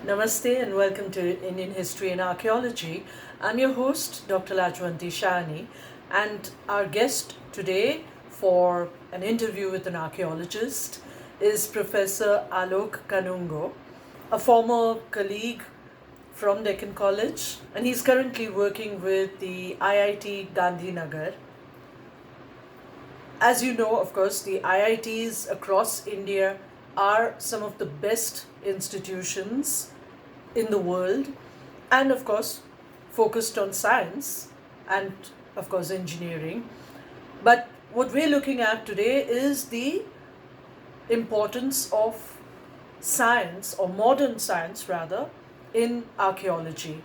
Namaste and welcome to Indian History and Archaeology. I'm your host, Dr. Lajwanti Shani, and our guest today for an interview with an archaeologist is Professor Alok Kanungo, a former colleague from Deccan College, and he's currently working with the IIT Gandhinagar. As you know, of course, the IITs across India are some of the best institutions in the world, and of course focused on science and of course engineering. But what we're looking at today is the importance of science, or modern science rather, in archaeology,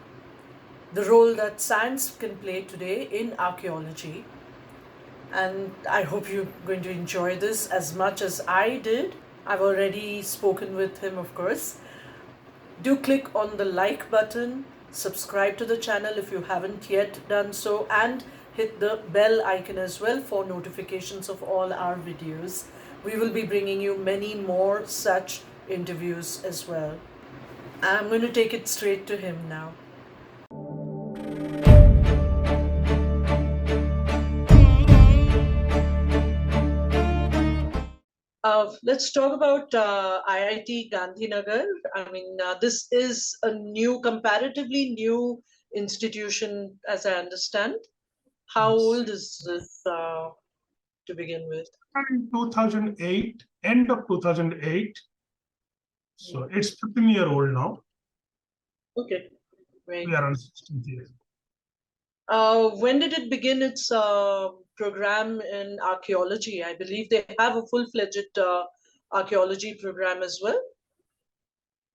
the role that science can play today in archaeology. And I hope you're going to enjoy this as much as I did. I've already spoken with him, of course. Do click on the like button, subscribe to the channel if you haven't yet done so, and hit the bell icon as well for notifications of all our videos. We will be bringing you many more such interviews as well. I'm going to take it straight to him now. Let's talk about IIT Gandhinagar. I mean, this is a comparatively new institution, as I understand. How old is this to begin with? In 2008, end of 2008. So it's 15-year-old now. Okay, great. We are on 16th year. When did it begin its program in archaeology? I believe they have a full-fledged archaeology program as well.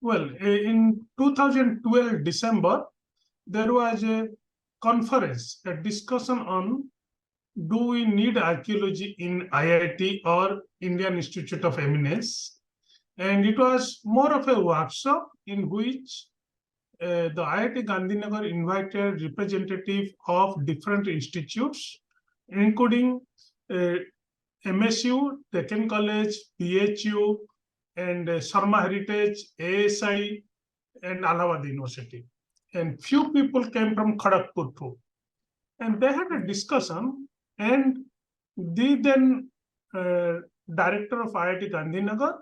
Well, in 2012 December, there was a conference, a discussion on do we need archaeology in IIT or Indian Institute of Eminence? And it was more of a workshop in which the IIT Gandhinagar invited representatives of different institutes, including MSU, Deccan College, PHU, and Sharma Heritage, ASI, and Allahabad University. And few people came from Kharagpur too. And they had a discussion, and the then director of IIT Gandhinagar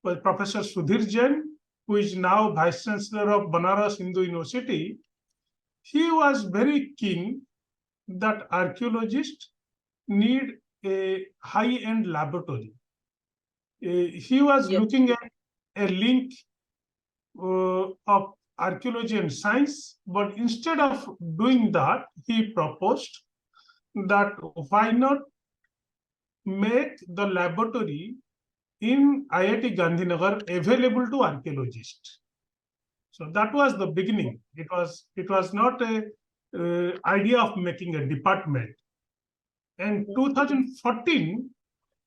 was Professor Sudhir Jain, who is now Vice Chancellor of Banaras Hindu University. He was very keen that archaeologists need a high-end laboratory. He was looking at a link of archaeology and science, but instead of doing that, he proposed that why not make the laboratory in IIT Gandhinagar available to archaeologists. So that was the beginning. It was not a idea of making a department. And 2014,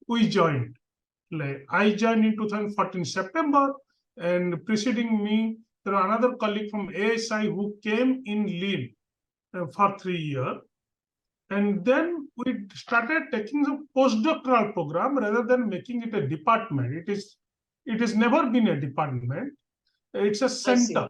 we joined. Like I joined in 2014 September, and preceding me, there was another colleague from ASI who came in lead for 3 years. And then we started taking a postdoctoral program rather than making it a department. It has never been a department. It's a center.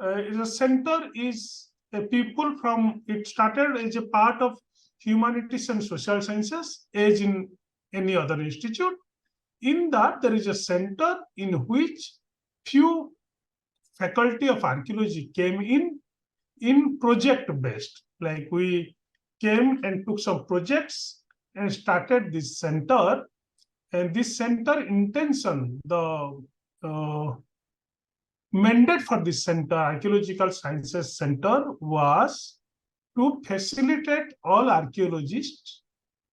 A center is a people from, it started as a part of humanities and social sciences, as in any other institute. In that, there is a center in which few faculty of archaeology came in project-based. Like we came and took some projects and started this center. And this center intention, the mandate for this center, Archaeological Sciences Center, was to facilitate all archaeologists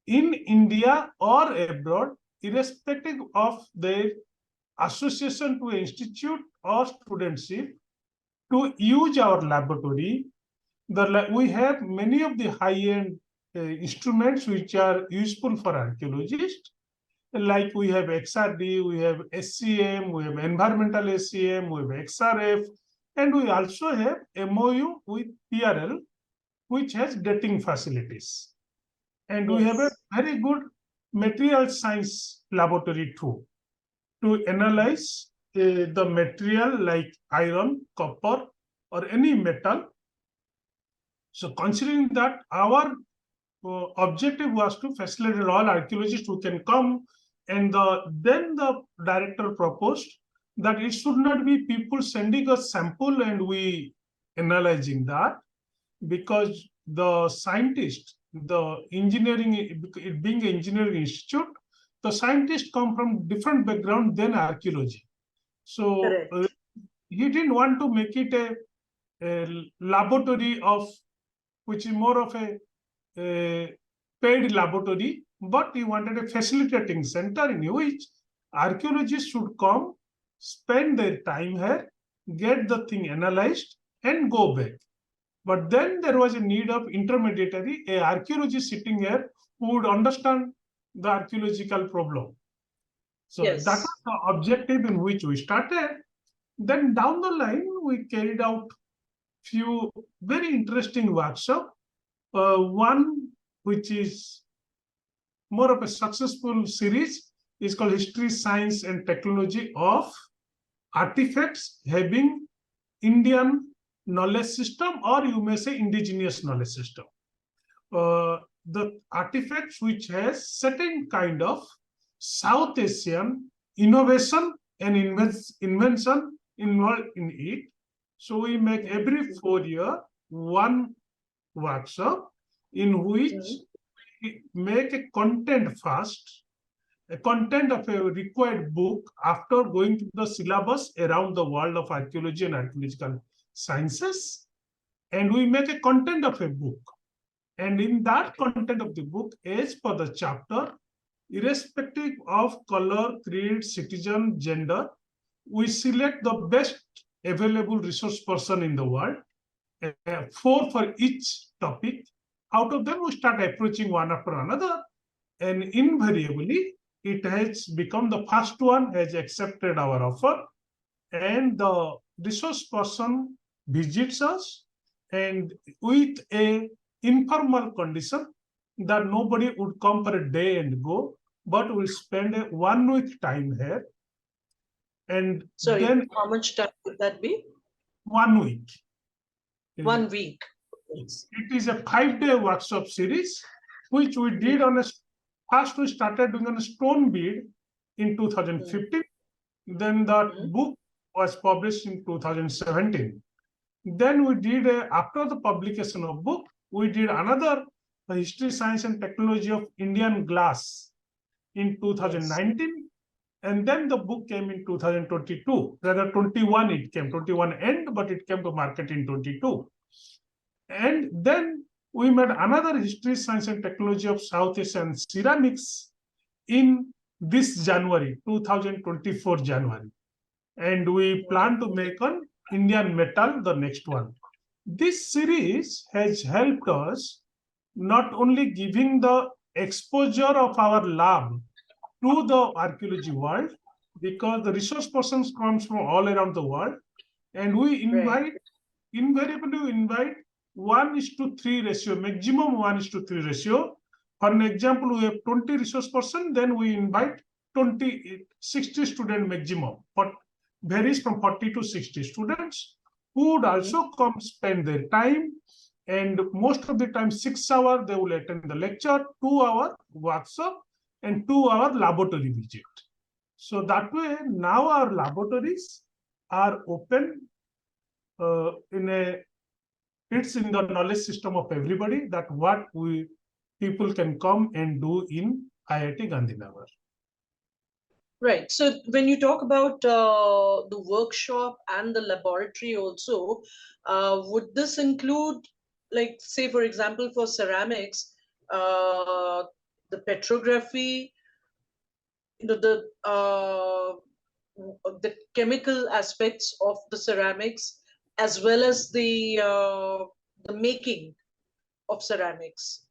in India or abroad, irrespective of their association to institute or studentship, to use our laboratory. We have many of the high-end instruments which are useful for archaeologists. Like we have XRD, we have SCM, we have environmental SCM, we have XRF, and we also have MOU with PRL, which has dating facilities. And we have a very good material science laboratory too, to analyze the material like iron, copper, or any metal. So considering that, our objective was to facilitate all archaeologists who can come, and then the director proposed that it should not be people sending us sample and we analyzing that, because the scientists, the engineering, it being an engineering institute, the scientists come from different background than archaeology. So he didn't want to make it a laboratory of, which is more of a paid laboratory, but he wanted a facilitating center in which archaeologists should come, spend their time here, get the thing analyzed, and go back. But then there was a need of intermediary, a archaeologist sitting here who would understand the archaeological problem. So that was the objective in which we started. Then down the line, we carried out few very interesting workshops. One which is more of a successful series is called History, Science and Technology of Artifacts Having Indian Knowledge System, or you may say indigenous knowledge system. The artifacts which has certain kind of South Asian innovation and invention involved in it. So we make every 4 years one workshop in which we make a content first, a content of a required book after going to the syllabus around the world of archaeology and archaeological sciences, and we make a content of a book. And in that content of the book, as per the chapter, irrespective of color, creed, citizen, gender, we select the best available resource person in the world, 4 for each topic. Out of them, we start approaching one after another, and invariably, it has become the first one has accepted our offer, and the resource person visits us, and with a informal condition that nobody would come for a day and go, but will spend a 1 week time here. And Sorry, then how much time would that be? 1 week. 1 week. It is a 5-day workshop series, which we did on a, first we started doing on a stone bead in 2015. Then that book was published in 2017. Then we did, after the publication of book, we did another History, Science and Technology of Indian Glass in 2019. And then the book came in 2022, rather 21 it came, 21 end, but it came to market in 22. And then we made another History, Science and Technology of South Asian Ceramics in this January, 2024 January. And we plan to make an Indian metal, the next one. This series has helped us not only giving the exposure of our lab to the archaeology world, because the resource persons comes from all around the world, and we invite, invariably we invite 1:3 ratio, maximum 1:3 ratio. For an example, we have 20 resource person, then we invite 60 student maximum, but varies from 40 to 60 students who would also come spend their time, and most of the time 6 hours they will attend the lecture, 2 hour workshop, and 2 hour laboratory visit. So that way, now our laboratories are open it's in the knowledge system of everybody, that what people can come and do in IIT-Gandhinagar. Right. So when you talk about the workshop and the laboratory also, would this include, like, say, for example, for ceramics, the petrography, the chemical aspects of the ceramics, as well as the making of ceramics?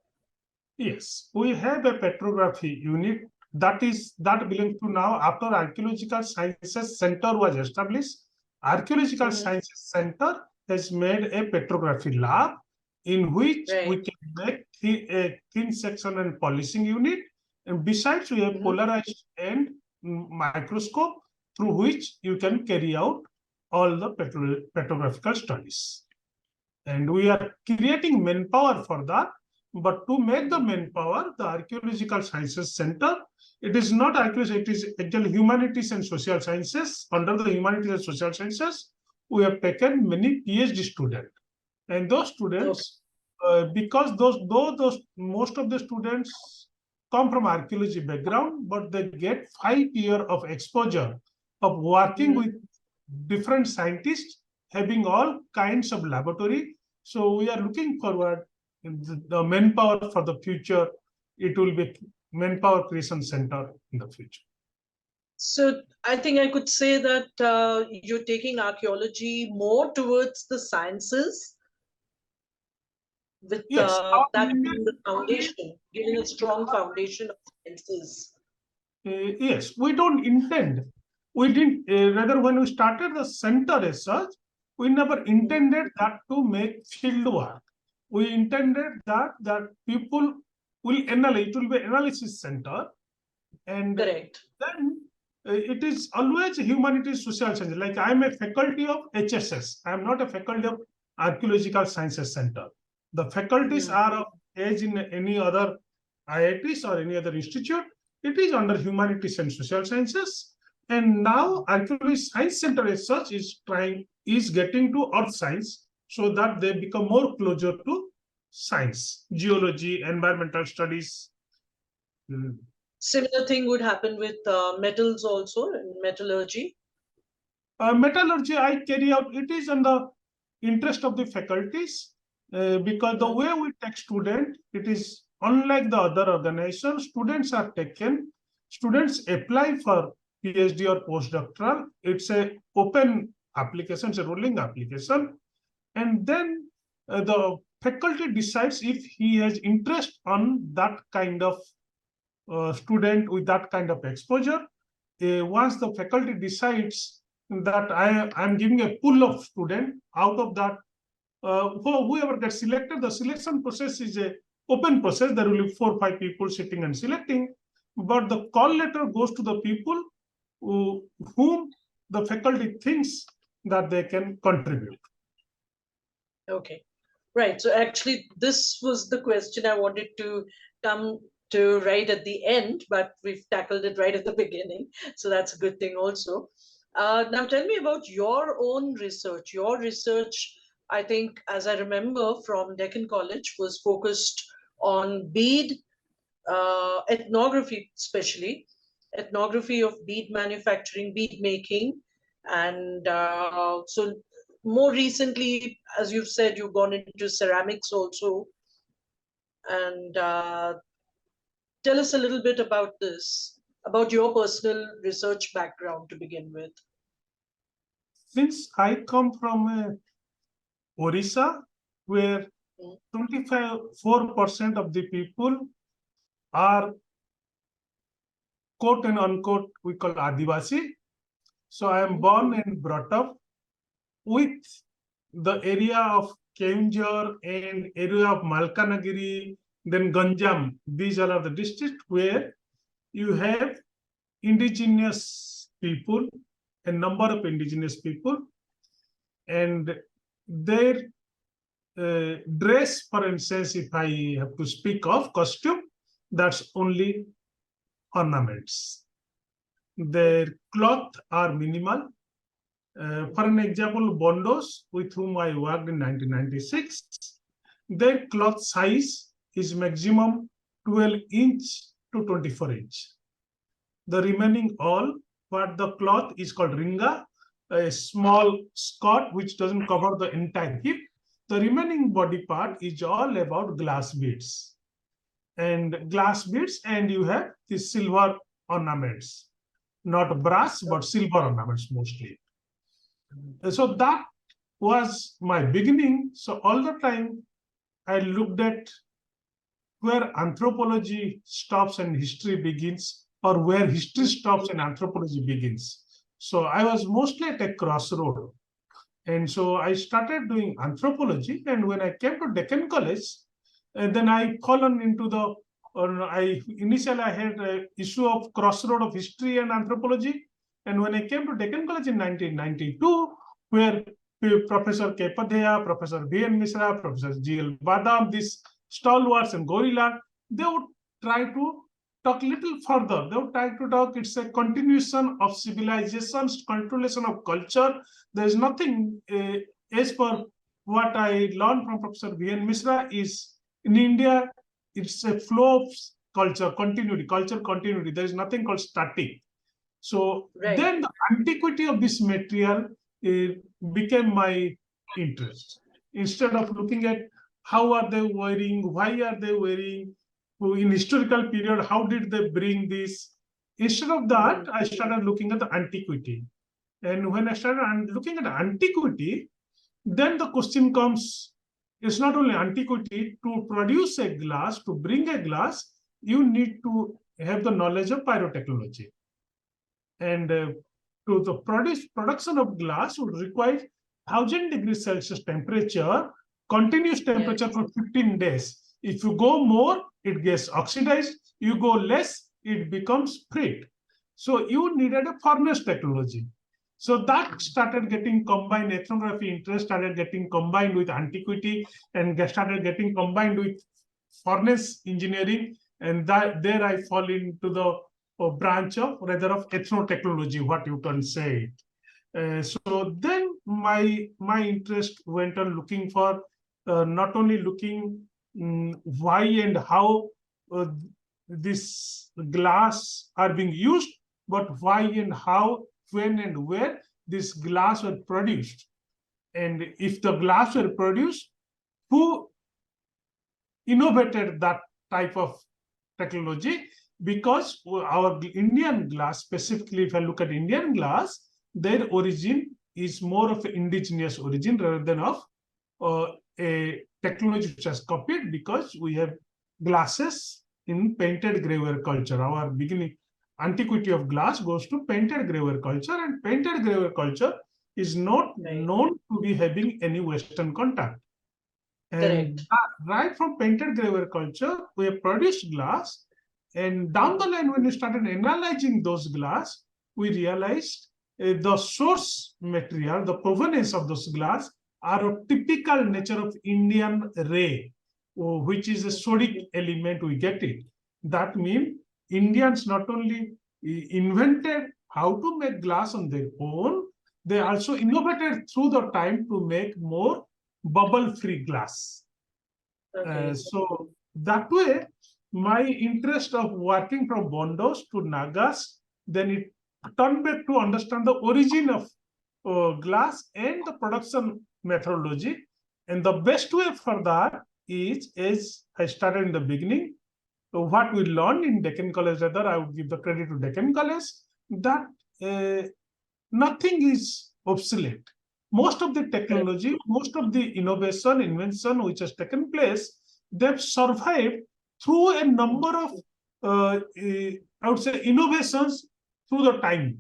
Yes, we have a petrography unit that belongs to now, after Archaeological Sciences Center was established. Archaeological Sciences Center has made a petrography lab in which we can make a thin section and polishing unit. And besides, we have polarized and microscope, through which you can carry out all the petrographical studies. And we are creating manpower for that. But to make the manpower, the Archaeological Sciences Center, it is not archaeology, it is actually humanities and social sciences. Under the humanities and social sciences, we have taken many PhD students. And those students, because most of the students come from archaeology background, but they get 5 years of exposure of working with different scientists, having all kinds of laboratory. So we are looking forward the manpower for the future. It will be manpower creation center in the future. So I think I could say that you're taking archaeology more towards the sciences, with Yes, that being the foundation, giving a strong foundation of sciences. yes, we don't intend. We didn't, rather when we started the center as such, we never intended that to make field work. We intended that people will analyze, it will be analysis center. And Correct. then it is always humanities, social science. Like I am a faculty of HSS. I am not a faculty of Archaeological Sciences Center. The faculties are of as in any other IITs or any other institute. It is under humanities and social sciences. And now Archaeology Science Center as such is getting to earth science, so that they become more closer to science, geology, environmental studies. Similar thing would happen with metals also, in metallurgy. Metallurgy I carry out, it is in the interest of the faculties, because the way we take student, it is unlike the other organizations. Students apply for PhD or postdoctoral. It's a open application, it's a rolling application. And then the faculty decides if he has interest on that kind of student with that kind of exposure. Once the faculty decides that I am giving a pool of students, out of that, whoever gets selected, the selection process is a open process. There will be 4 or 5 people sitting and selecting, but the call letter goes to the people whom the faculty thinks that they can contribute. Okay, right. So actually, this was the question I wanted to come to right at the end, but we've tackled it right at the beginning. So that's a good thing also. Now tell me about your own research. Your research, I think, as I remember from Deccan College, was focused on bead ethnography, especially ethnography of bead manufacturing, bead making. And so more recently, as you've said, you've gone into ceramics also. And tell us a little bit about this, about your personal research background to begin with. Since I come from Orissa, where 24% of the people are quote and unquote we call Adivasi. So I am born and brought up with the area of Keonjhar and area of Malkanagiri, then Ganjam. These are the districts where you have indigenous people, a number of indigenous people, and their dress, for instance, if I have to speak of costume, that's only ornaments. Their cloth are minimal. For an example, Bondos, with whom I worked in 1996, their cloth size is maximum 12 inch to 24 inch. The remaining all, what the cloth is called ringa, a small skirt which doesn't cover the entire hip. The remaining body part is all about glass beads. And you have the silver ornaments, not brass, but silver ornaments mostly. So that was my beginning. So all the time I looked at where anthropology stops and history begins, or where history stops and anthropology begins. So I was mostly at a crossroad. And so I started doing anthropology. And when I came to Deccan College, then I fallen into initially I had an issue of crossroad of history and anthropology. And when I came to Deccan College in 1992, where Professor K. Padhya, Professor V.N. Misra, Professor G.L. Badam, these stalwarts and gorilla, they would try to talk little further. They would try to talk, it's a continuation of civilizations, continuation of culture. There is nothing, as per what I learned from Professor V.N. Misra, is in India, it's a flow of culture continuity. There is nothing called static. So Right. then the antiquity of this material became my interest. Instead of looking at how are they wearing, why are they wearing, in historical period, how did they bring this? Instead of that, I started looking at the antiquity. And when I started looking at antiquity, then the question comes, it's not only antiquity, to produce a glass, to bring a glass, you need to have the knowledge of pyrotechnology. And to the production of glass would require 1000 degrees Celsius temperature, continuous temperature for 15 days. If you go more, it gets oxidized. You go less, it becomes free. So you needed a furnace technology. So that started getting combined, ethnography interest started getting combined with antiquity and started getting combined with furnace engineering. And there I fall into the branch of rather of ethnotechnology, what you can say. So then my interest went on looking for not only looking why and how this glass are being used, but why and how, when and where this glass were produced. And if the glass were produced, who innovated that type of technology? Because our Indian glass, specifically if I look at Indian glass, their origin is more of an indigenous origin rather than of a technology which has copied, because we have glasses in painted graveware culture. Our beginning antiquity of glass goes to painted graveware culture, and painted graveware culture is not known to be having any Western contact. And right from painted graveware culture, we have produced glass. And down the line, when we started analyzing those glass, we realized the source material, the provenance of those glass, are of typical nature of Indian ray, which is a sodic element. We get it. That means Indians not only invented how to make glass on their own, they also innovated through the time to make more bubble-free glass. So that way, my interest of working from Bondos to Nagas, then it turned back to understand the origin of glass and the production methodology. And the best way for that is, as I started in the beginning, what we learned in Deccan College, rather I would give the credit to Deccan College, that nothing is obsolete. Most of the technology, most of the invention which has taken place, they've survived through a number of, I would say, innovations through the time.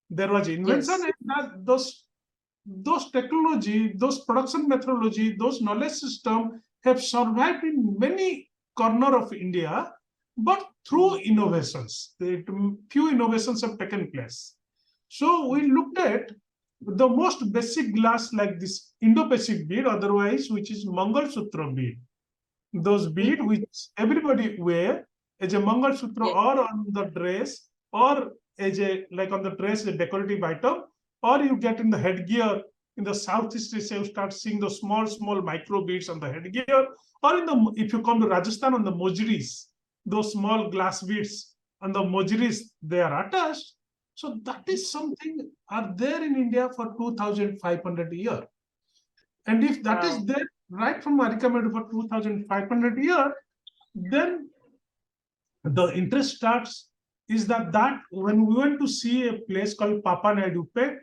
There was invention, and those technology, those production methodology, those knowledge system have survived in many corners of India, but through innovations. Few innovations have taken place. So we looked at the most basic glass like this Indo-Pacific bead, otherwise which is Mangal Sutra bead. Those bead which everybody wear as a Mangal Sutra or on the dress, or as a, like on the dress, a decorative item, or you get in the headgear. In the Southeast Asia, you start seeing the small micro beads on the headgear, or in the, if you come to Rajasthan, on the mojris, those small glass beads on the mojris, they are attached. So that is something are there in India for 2,500 years. And if that is there right from Archaeology for 2,500 years, then the interest starts is that when we went to see a place called Papa Naidupet,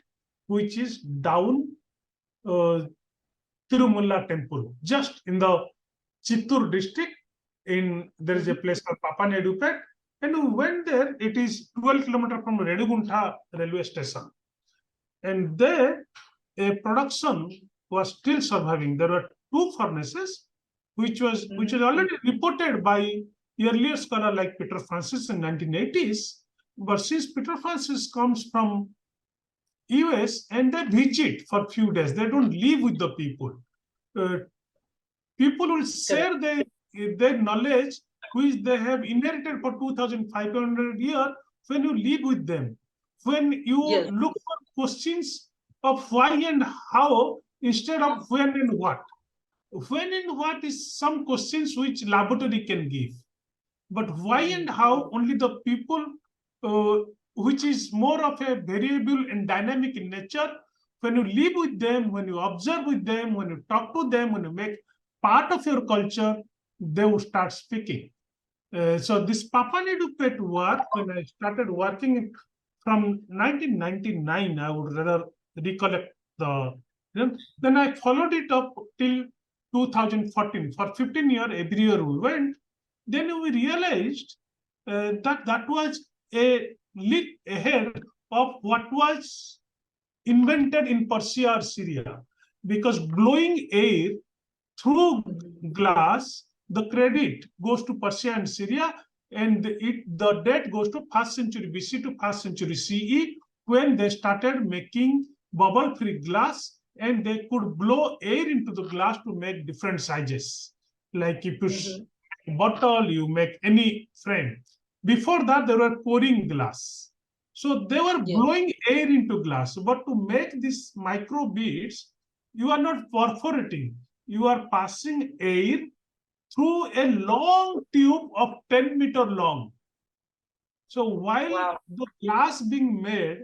which is down Tirumalla temple, just in the Chittur district, there is a place called Papa Naidupet, and we went there. It is 12 kilometers from Redugunta railway station. And there, a production was still surviving. There were two furnaces, which was already reported by earlier scholar like Peter Francis in 1980s, But since Peter Francis comes from US and they visit for few days, they don't live with the people. Uh, People will share their knowledge which they have inherited for 2,500 years when you live with them. When you Yes. look for questions of why and how instead of when and what. When and what is some questions which laboratory can give. But why and how only the people uh, which is more of a variable and dynamic in nature, when you live with them, when you observe with them, when you talk to them, when you make part of your culture, they will start speaking. So this Papanidupet work, when I started working from 1999, I would rather recollect then I followed it up till 2014. For 15 years, every year we went. Then we realized that was a leap ahead of what was invented in Persia or Syria, because blowing air through glass, the credit goes to Persia and Syria, and the date goes to 1st century BC to 1st century CE, when they started making bubble-free glass, and they could blow air into the glass to make different sizes. Like if you bottle, you make any frame. Before that, they were pouring glass. So they were blowing air into glass. But to make these micro beads, you are not perforating. You are passing air through a long tube of 10-meter long. So while the glass being made,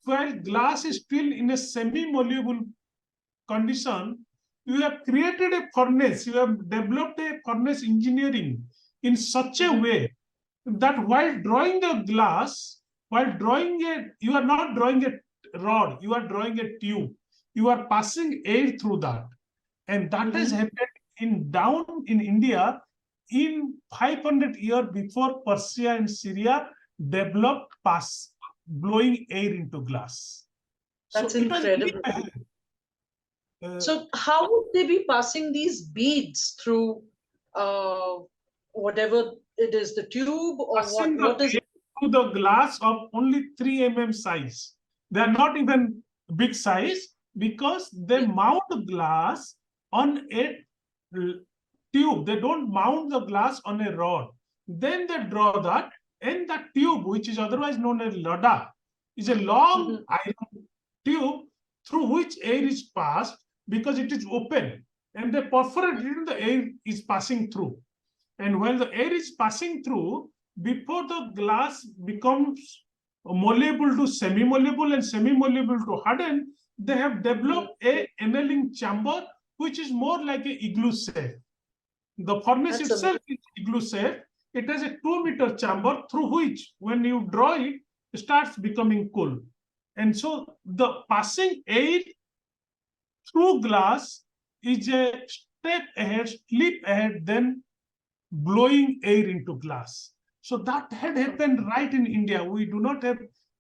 while glass is still in a semi-malleable condition, you have created a furnace, you have developed a furnace engineering in such a way that while drawing the glass, you are not drawing a rod, you are drawing a tube. You are passing air through that. And that has happened down in India in 500 years before Persia and Syria developed blowing air into glass. That's incredible. So how would they be passing these beads through whatever it is, the tube, or what is it? Through the glass of only 3 mm size. They are not even big size, because they mount glass on a tube. They don't mount the glass on a rod. Then they draw that, and that tube, which is otherwise known as lada, is a long iron tube through which air is passed, because it is open, and they perforate it and the air is passing through. And while the air is passing through, before the glass becomes malleable to semi-malleable and semi-malleable to harden, they have developed a annealing chamber, which is more like a igloo shape. The furnace itself is igloo shape. It has a 2-meter chamber through which, when you draw it, it starts becoming cool. And so the passing air through glass is a step ahead, leap ahead, than blowing air into glass. So that had happened right in India. We do not have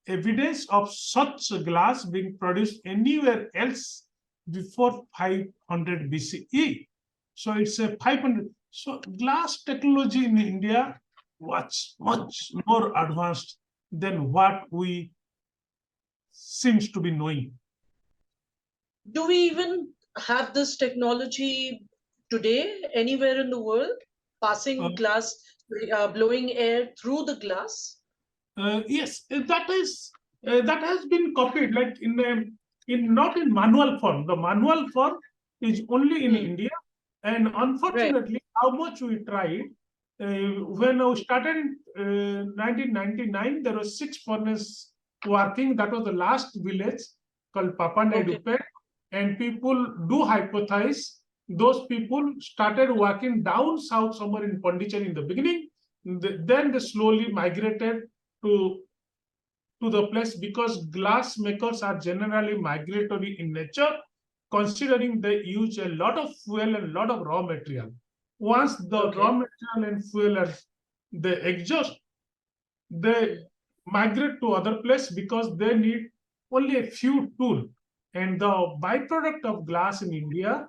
evidence of such glass being produced anywhere else before 500 BCE. So it's a 500. So glass technology in India was much more advanced than what we seems to be knowing. Do we even have this technology today anywhere in the world? Passing glass, blowing air through the glass? Yes, that has been copied, like in not in manual form. The manual form is only in India, and unfortunately, how much we tried. When I started in 1999, there were 6 furnaces working. That was the last village called Papanidupet, and people do hypothesize those people started working down south somewhere in Pondicherry in the beginning. Then they slowly migrated to the place, because glass makers are generally migratory in nature, considering they use a lot of fuel and a lot of raw material. Once the raw material and fuel are they exhaust, they migrate to other place, because they need only a few tools. And the byproduct of glass in India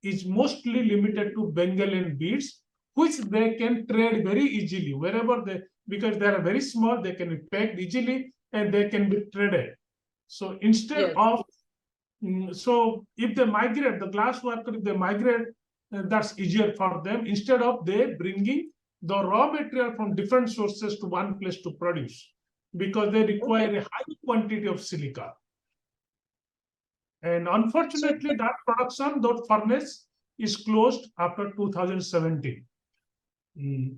is mostly limited to Bengalian beads, which they can trade very easily. Wherever because they are very small, they can be packed easily, and they can be traded. So instead Yes. of, so if they migrate, the glass worker, if they migrate, that's easier for them. Instead of they bringing the raw material from different sources to one place to produce, because they require Okay. a high quantity of silica. And So, unfortunately, that production, that furnace is closed after 2017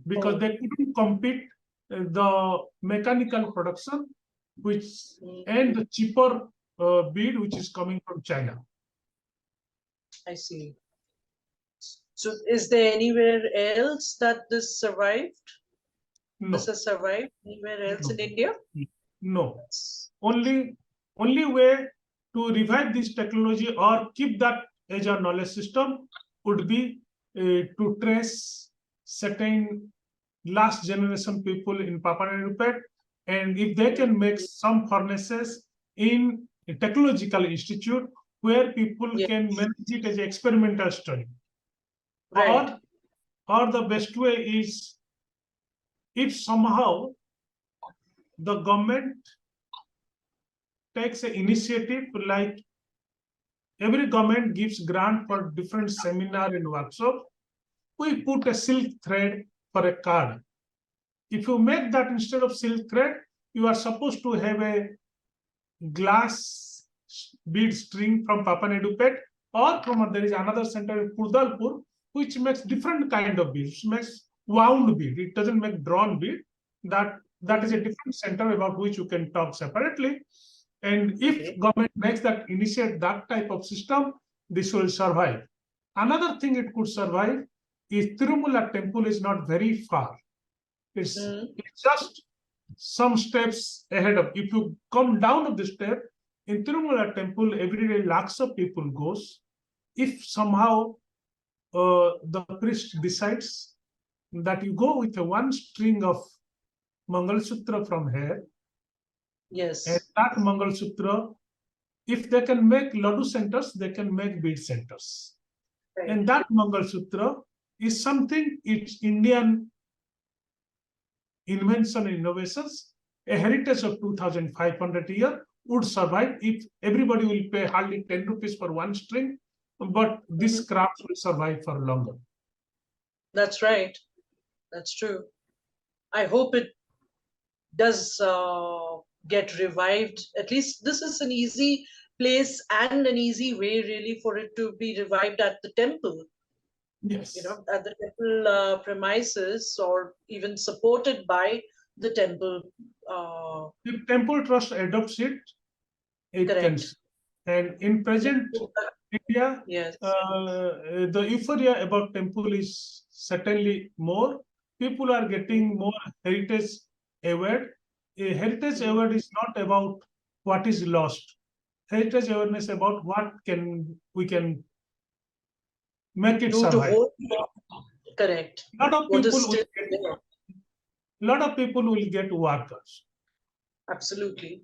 because oh, they couldn't compete the mechanical production, which and the cheaper bead which is coming from China. I see. So, is there anywhere else that this survived? This No, has survived anywhere else no, in India? no. That's Only way to revive this technology or keep that as a knowledge system would be to trace certain last generation people in Papua New Guinea, and if they can make some furnaces in a technological institute where people can yes, manage it as an experimental study, right. or the best way is if somehow the government takes an initiative, like every government gives grant for different seminar and workshop, we put a silk thread for a card. If you make that instead of silk thread, you are supposed to have a glass bead string from Papanedupet, or from there is another center in Kurdalpur, which makes different kind of beads. It makes wound bead. It doesn't make drawn bead. That is a different center about which you can talk separately. And if Okay. government makes that initiate that type of system, this will survive. Another thing it could survive is Tirumala temple is not very far. Mm, It's just some steps ahead of. If you come down of the step in Tirumala temple, every day lakhs of people goes. If somehow the priest decides that you go with a one string of Mangal Sutra from here, and yes, that Mangal Sutra, if they can make Ladu centers, they can make bead centers. right. And that Mangal Sutra is something, it's Indian invention and innovations, a heritage of 2,500 years would survive if everybody will pay hardly 10 rupees for one string, but this Mhm. craft will survive for longer. That's right. That's true. I hope it does get revived. At least this is an easy place and an easy way, really, for it to be revived at the temple. Yes. At the temple premises, or even supported by the temple. Uh, If temple trust adopts it, it can. correct. And in present India, Yes. the euphoria about temple is certainly more. People are getting more heritage aware. A heritage Mhm. aware is not about what is lost. Heritage awareness about what can we can make it Do to survive. hold. Correct. Lot of What people is will still get, there. lot of people will get workers. Absolutely.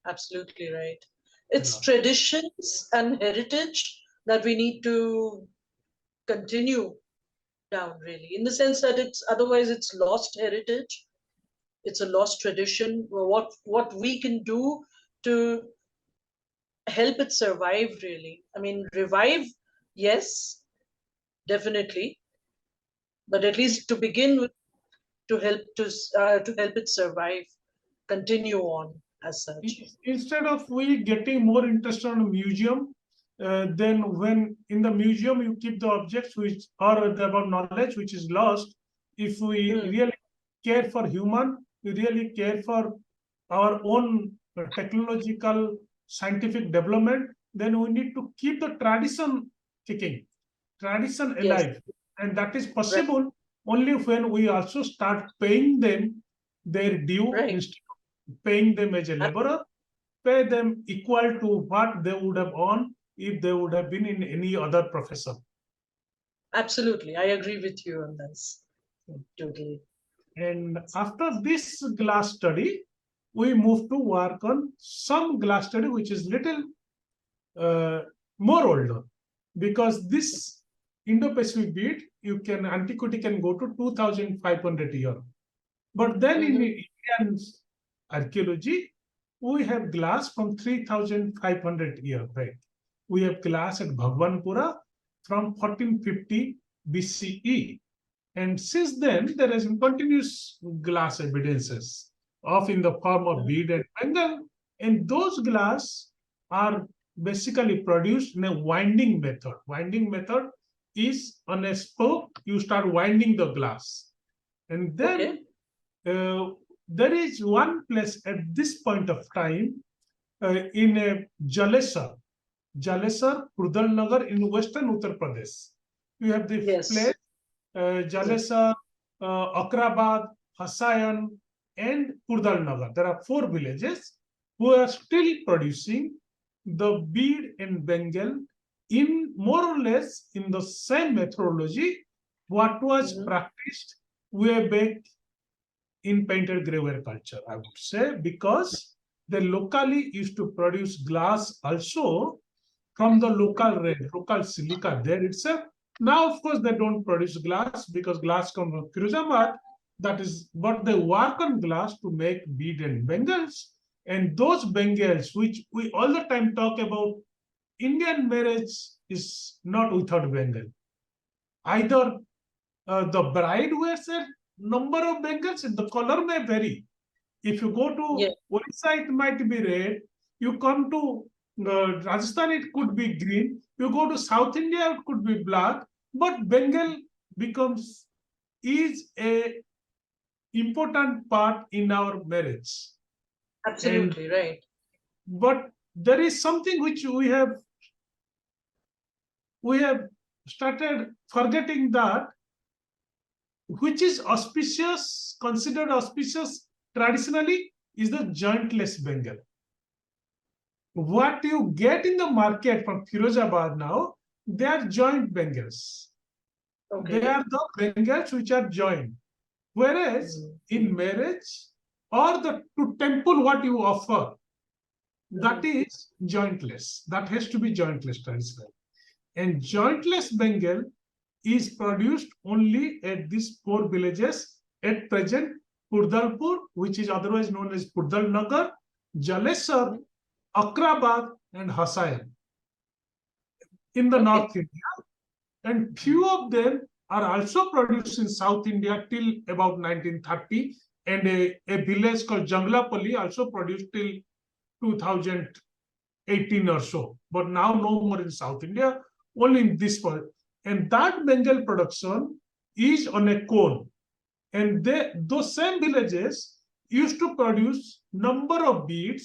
Absolutely right. A It's lot. traditions and heritage that we need to continue down, really, in the sense that it's otherwise it's lost heritage, it's a lost tradition. What we can do to help it survive, really, I mean, revive, yes, definitely, but at least to begin with, to help it survive, continue on as such. Instead of we getting more interested in a museum, then when in the museum you keep the objects which are about knowledge which is lost, if we Hmm. really care for human, we really care for our own technological scientific development, then we need to keep the tradition kicking, tradition Yes, alive, and that is right, possible only when we also start paying them their due right. instead of paying them as a laborer, pay them equal to what they would have earned if they would have been in any other profession. Absolutely, I agree with you on this totally. And after this glass study, we move to work on some glass study which is little uh, more older, because this Indo-Pacific bead, you can antiquity can go to 2,500 years. But then in Indian archaeology, we have glass from 3,500 years back. We have glass at Bhagwanpura from 1450 BCE. And since then, there has been continuous glass evidences of in the form of bead and bangle. And those glass are basically produced in a winding method. Winding method is on a spoke, you start winding the glass. And then there is one place at this point of time in a Jalesar, Purdalnagar in western Uttar Pradesh. You have the place Jalesar, Akrabad, Hasayan, and Purdalnagar. There are 4 villages who are still producing the bead and bengal in more or less in the same methodology what was practiced way back in painted graveware culture, I would say, because they locally used to produce glass also from the local silica there itself. Now, of course, they don't produce glass because glass comes from Firuzabad. That is, but they work on glass to make bead and bangles. And those bangles, which we all the time talk about, Indian marriage is not without bangle. Either the bride wears a number of bangles, and the color may vary. If you go to Odisha, it might be red. You come to Rajasthan, it could be green. You go to South India, it could be black. But Bengal is a important part in our marriage. Absolutely, right. But there is something which we have started forgetting, that which is auspicious, considered auspicious traditionally, is the jointless Bengal. What you get in the market from Firozabad now, they are joint bangles. They are the bangles which are joined. Whereas in marriage or the to temple what you offer, that is jointless. That has to be jointless traditional. And jointless bengal is produced only at these 4 villages at present: Purdalpur, which is otherwise known as Purdalnagar, Jalesar, Akrabad, and Hasayan in the North India. And few of them are also produced in South India till about 1930, and a village called Janglapalli also produced till 2018 or so. But now no more in South India, only in this part. And that Bengal production is on a cone. And those same villages used to produce number of beads,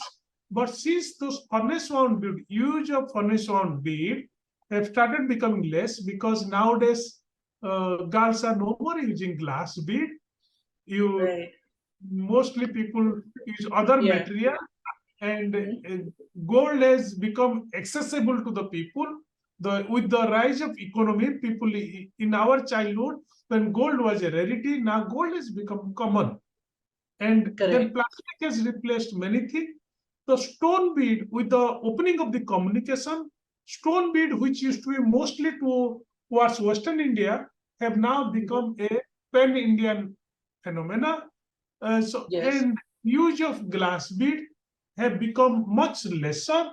but since those furnace wound bead, use of furnace wound bead have started becoming less, because nowadays girls are no more using glass bead. Mostly people use other material, and gold has become accessible to the people. With the rise of economy, people in our childhood, when gold was a rarity, now gold has become common. And then plastic has replaced many things. The stone bead, with the opening of the communication, stone bead, which used to be mostly towards Western India, have now become a pan-Indian phenomena. And use of glass bead have become much lesser,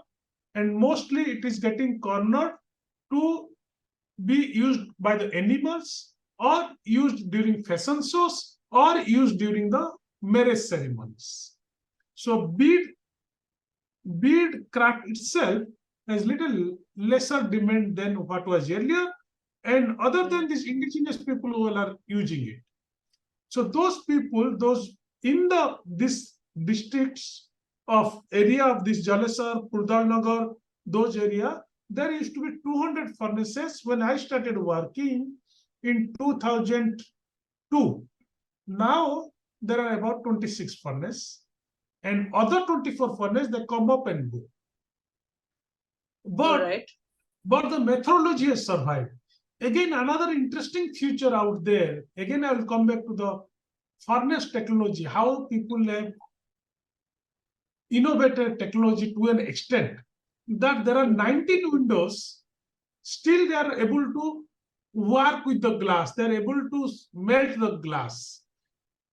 and mostly it is getting cornered to be used by the animals, or used during fashion shows, or used during the marriage ceremonies. So bead craft itself has little lesser demand than what was earlier, and other than these indigenous people who are using it. So those people, those in these districts of area of this Jalesar, Purdalnagar, those area, there used to be 200 furnaces when I started working in 2002. Now there are about 26 furnaces, and other 24 furnaces, they come up and go. But the methodology has survived. Again, another interesting feature out there. Again, I will come back to the furnace technology, how people have innovated technology to an extent that there are 19 windows, still they are able to work with the glass. They are able to melt the glass.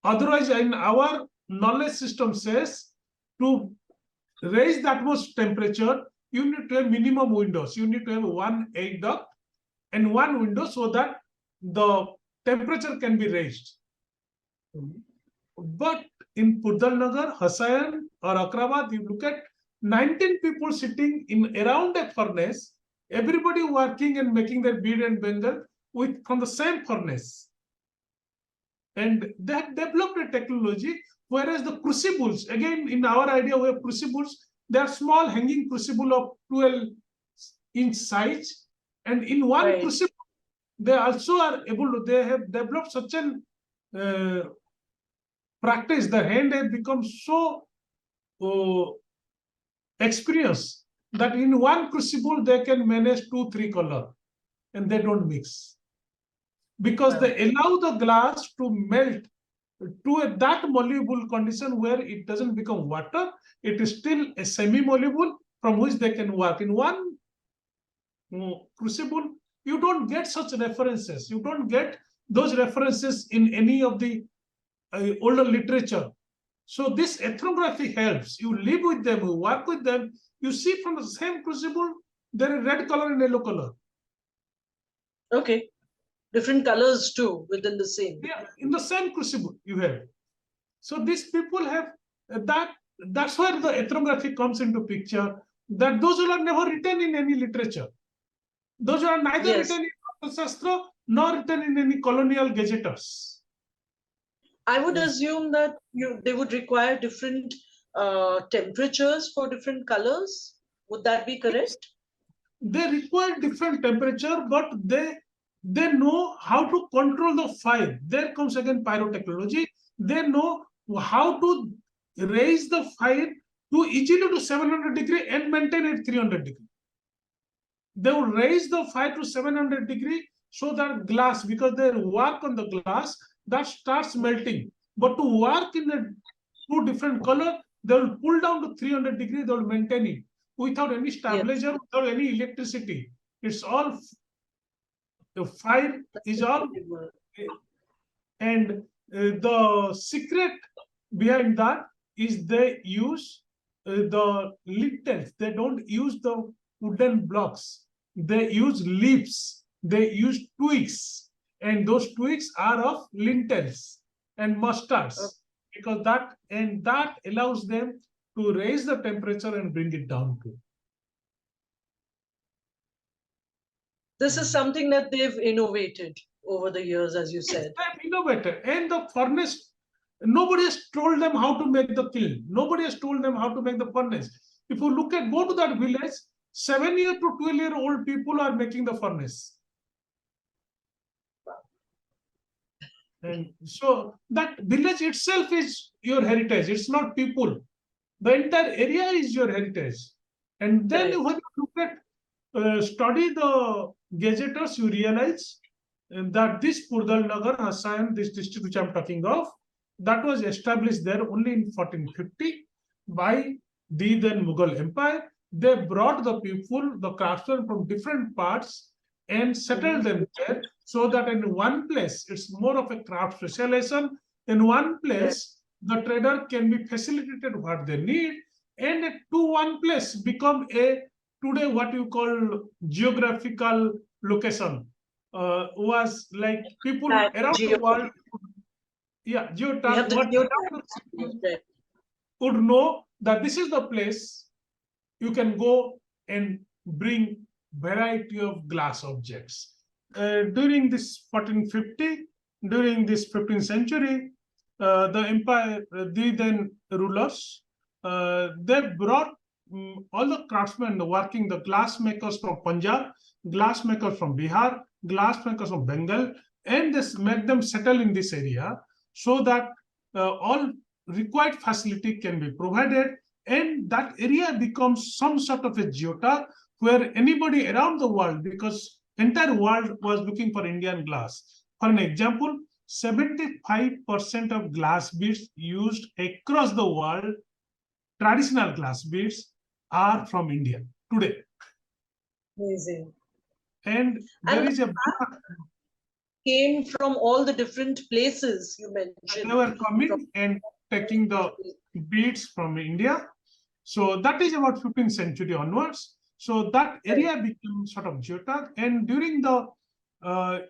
Otherwise, in our knowledge system says to raise the atmosphere temperature, you need to have minimum windows. You need to have one air duct and one window so that the temperature can be raised. But in Purdalnagar, Hasayan, or Akrabad, you look at 19 people sitting in around a furnace, everybody working and making their bead and bangle from the same furnace. And they have developed a technology, whereas the crucibles, again, in our idea, we have crucibles, they are small hanging crucible of 12-inch size. And in one crucible, they also are able to, they have developed such an practice, the hand has become so experienced that in one crucible they can manage 2-3 color and they don't mix, because they allow the glass to melt to that malleable condition where it doesn't become water. It is still a semi-malleable from which they can work. In one crucible, you don't get such references. You don't get those references in any of the older literature. So this ethnography helps. You live with them, you work with them, you see from the same crucible, there is red color and yellow color. Okay. Different colors too within the same. Yeah, in the same crucible you have. So these people have that. That's where the ethnography comes into picture. That those are never written in any literature. Those are neither written in Shastra nor written in any colonial gazetters. I would assume that they would require different temperatures for different colors. Would that be correct? They require different temperature, but they know how to control the fire. There comes again pyrotechnology. They know how to raise the fire to easily to 700 degree and maintain it 300 degree. They will raise the fire to 700 degree so that glass, because they work on the glass, that starts melting. But to work in a two different color, they will pull down to 300 degree, they will maintain it without any stabilizer, without any electricity. It's all, the fire is all, and the secret behind that is they use the lintels. They don't use the wooden blocks. They use leaves. They use twigs, and those twigs are of lintels and mustards, because that allows them to raise the temperature and bring it down to. This is something that they've innovated over the years, as you said. They've innovated, and the furnace, nobody has told them how to make the kiln. Nobody has told them how to make the furnace. If you look at, go to that village, 7-year to 12-year-old people are making the furnace. And so that village itself is your heritage. It's not people. The entire area is your heritage. And then when you look at, study the gazetters, you realize that this Purdalnagar, Hassan, this district which I'm talking of, that was established there only in 1450 by the then Mughal Empire. They brought the people, the craftsmen from different parts and settled them there, so that in one place, it's more of a craft specialization. In one place, the trader can be facilitated what they need, and to one place become a, today what you call geographical location. Was like people around the world, would know that this is the place you can go and bring variety of glass objects. During this 1450, during this 15th century, the empire, the then rulers, they brought all the craftsmen working, the glass makers from Punjab, glass makers from Bihar, glass makers from Bengal, and this made them settle in this area so that all required facility can be provided, and that area becomes some sort of a geota where anybody around the world, because entire world was looking for Indian glass. For an example, 75% of glass beads used across the world, traditional glass beads, are from India today. Amazing. And there is a came from all the different places you mentioned. They were coming and taking the beads from India. So that is about 15th century onwards. So that area became sort of geotag. And during the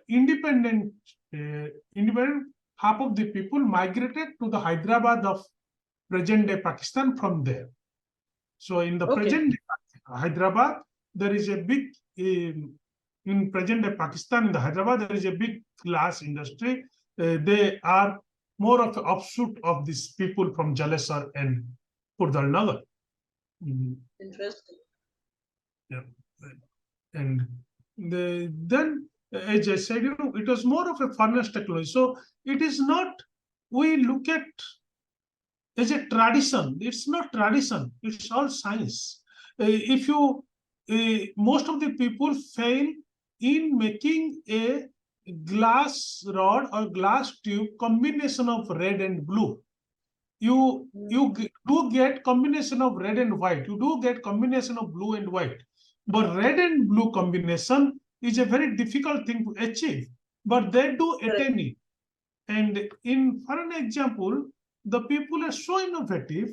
independent, half of the people migrated to the Hyderabad of present-day Pakistan from there. So in the present Hyderabad, there is a big, in present-day Pakistan, in the Hyderabad, there is a big glass industry. They are more of an offshoot of these people from Jalesar and Purdalnagar. Interesting. Yeah. And then, as I said, it was more of a furnace technology. So it is not, we look at as a tradition. It's not tradition. It's all science. If you, most of the people fail in making a glass rod or glass tube combination of red and blue. You do get combination of red and white. You do get combination of blue and white. But red and blue combination is a very difficult thing to achieve. But they do attain it. And for an example, the people are so innovative.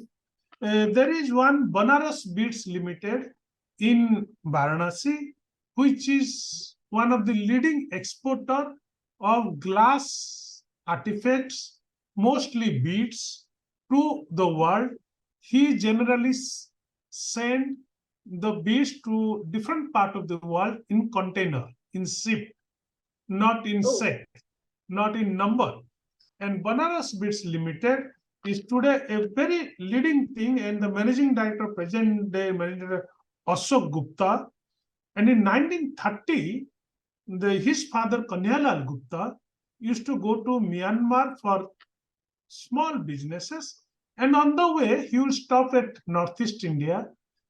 There is one Banaras Beads Limited in Varanasi, which is one of the leading exporter of glass artifacts, mostly beads, to the world. He generally send the beads to different part of the world in container, in ship, not in set, not in number. And Banaras Beads Limited is today a very leading thing, and the managing director, present day manager Ashok Gupta. And in 1930, his father Kanhalal Gupta used to go to Myanmar for small businesses, and on the way he will stop at Northeast India,